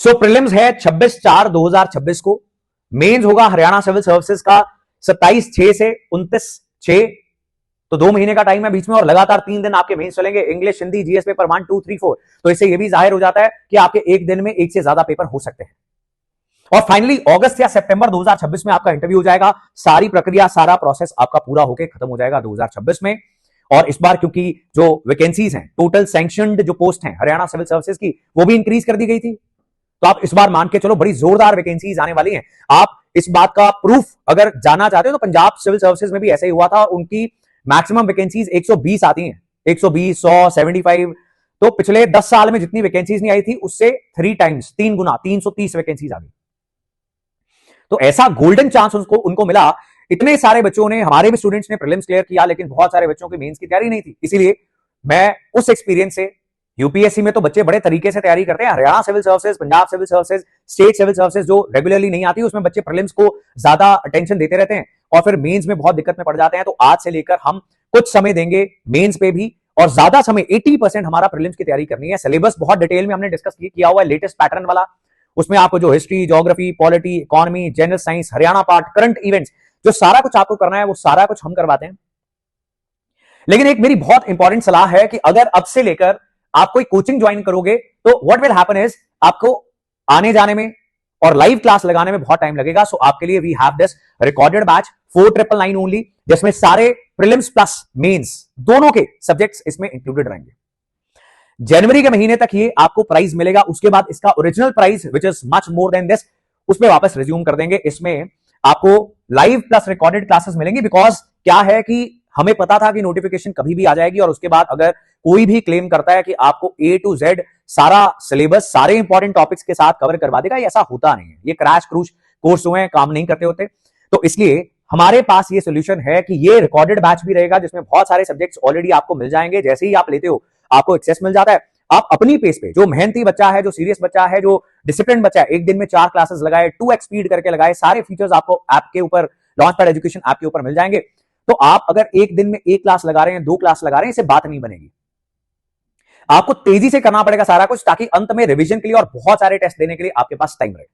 सो prelims है 26/4/2026 को। Mains होगा हरियाणा सिविल सर्विसेज का 27/6 से 29/6, तो 2 महीने का टाइम है बीच में, और लगातार 3 दिन आपके मेंस चलेंगे, इंग्लिश, हिंदी, जीएस पेपर 1 2 3 4। तो इससे यह भी जाहिर हो जाता है कि आपके एक दिन में एक से ज्यादा पेपर हो सकते हैं। और फाइनली अगस्त या सितंबर 2026 में आपका इंटरव्यू हो जाएगा। सारी प्रक्रिया, सारा प्रोसेस आपका पूरा होकर खत्म हो जाएगा 2026 में। और इस बार क्योंकि जो वैकेंसीज हैं, टोटल सैंक्शनड जो पोस्ट हैं हरियाणा सिविल सर्विसेज की, वो भी इंक्रीज कर दी गई थी। तो आप इस बार मान के चलो बड़ी जोरदार वैकेंसीज आने वाली हैं। आप इस बात का प्रूफ अगर जानना चाहते हो तो पंजाब सिविल सर्विसेज में भी ऐसा ही हुआ था। उनकी मैक्सिमम वैकेंसीज 120 आती हैं, 120, 100, 75। तो पिछले 10 साल में जितनी वैकेंसीज नहीं आई थी उससे 3 टाइम्स, 3 गुना, 330 वैकेंसीज आ गई। तो ऐसा गोल्डन चांस उनको मिला। इतने सारे बच्चों ने, हमारे भी स्टूडेंट्स ने प्रीलिम्स क्लियर किया, लेकिन बहुत सारे बच्चों की मेंस की तैयारी नहीं थी। इसीलिए मैं उस एक्सपीरियंस से, यूपीएससी में तो बच्चे बड़े तरीके से तैयारी करते हैं, Haryana civil services, Punjab civil services, state civil services जो रेगुलरली नहीं आती, उसमें बच्चे प्रीलिम्स को ज्यादा अटेंशन देते रहते हैं और फिर मेंस में बहुत दिक्कत में पड़ जाते हैं। तो आज से लेकर हम कुछ समय देंगे मेंस पे भी, और ज्यादा समय 80% हमारा प्रीलिम्स की तैयारी करनी है। सिलेबस बहुत डिटेल में हमने डिस्कस किया हुआ है, लेटेस्ट पैटर्न वाला। उसमें आपको जो history, geography, polity, economy, general science, Haryana part, current events, जो सारा कुछ आपको करना है वो सारा कुछ हम करवाते हैं। लेकिन एक मेरी बहुत इंपॉर्टेंट सलाह है कि अगर अब से लेकर आप कोई कोचिंग ज्वाइन करोगे तो व्हाट विल हैपन इज, आपको आने जाने में और लाइव क्लास लगाने में बहुत टाइम लगेगा। सो आपके लिए we have this recorded batch 4999 only, जिसमें सारे प्रीलिम्स प्लस मेंस दोनों के सब्जेक्ट्स इसमें इंक्लूडेड रहेंगे। जनवरी के महीने तक ये आपको प्राइस मिलेगा। उसके बाद इसका original price which is much more than this, उसमें वापस रिज्यूम कर देंगे। इसमें आपको लाइव प्लस रिकॉर्डेड क्लासेस मिलेंगी। बिकॉज क्या है कि हमें पता था कि नोटिफिकेशन कभी भी आ जाएगी, और उसके बाद अगर कोई भी क्लेम करता है कि आपको A to Z सारा सिलेबस, सारे इंपॉर्टेंट टॉपिक्स के साथ कवर करवा देगा, ऐसा होता नहीं है। ये क्रैश क्रूश कोर्स हुए हैं, काम नहीं करते होते। तो इसलिए हमारे पास ये सोल्यूशन है कि ये रिकॉर्डेड बैच भी रहेगा, जिसमें बहुत सारे सब्जेक्ट्स ऑलरेडी आपको मिल जाएंगे। जैसे ही आप लेते हो आपको एक्सेस मिल जाता है। आप अपनी पेस पे, जो मेहनती बच्चा है, जो सीरियस बच्चा है, जो डिसिप्लिन बच्चा है, एक दिन में 4 क्लासेस लगाए, 2x स्पीड करके लगाए, सारे फीचर्स आपको ऐप के ऊपर, लॉन्चपैड एजुकेशन ऐप के ऊपर मिल जाएंगे। तो आप अगर एक दिन में 1 क्लास लगा रहे हैं, 2 क्लास लगा रहे हैं, इससे बात नहीं बनेगी। आपको तेजी से करना पड़ेगा सारा कुछ, ताकि अंत में रिवीजन के लिए और बहुत सारे टेस्ट देने के लिए आपके पास टाइम रहे।